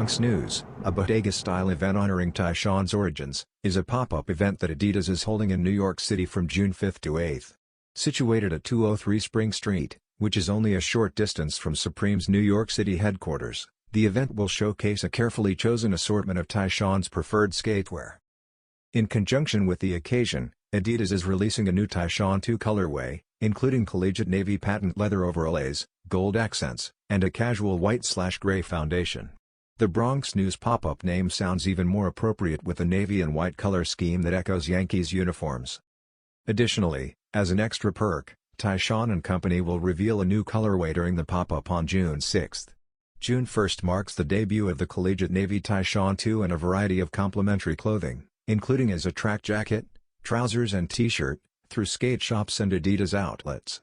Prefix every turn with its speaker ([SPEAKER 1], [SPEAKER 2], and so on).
[SPEAKER 1] Bronx News, a bodega-style event honoring Tyshawn's origins, is a pop-up event that Adidas is holding in New York City from June 5 to 8. Situated at 203 Spring Street, which is only a short distance from Supreme's New York City headquarters, the event will showcase a carefully chosen assortment of Tyshawn's preferred skatewear. In conjunction with the occasion, Adidas is releasing a new Tyshawn 2 colorway, including collegiate navy patent leather overlays, gold accents, and a casual white/gray foundation. The Bronx News pop-up name sounds even more appropriate with a navy and white color scheme that echoes Yankees uniforms. Additionally, as an extra perk, Tyshawn & Company will reveal a new colorway during the pop-up on June 6. June 1 marks the debut of the collegiate navy Tyshawn 2 and a variety of complementary clothing, including as a track jacket, trousers and t-shirt, through skate shops and Adidas outlets.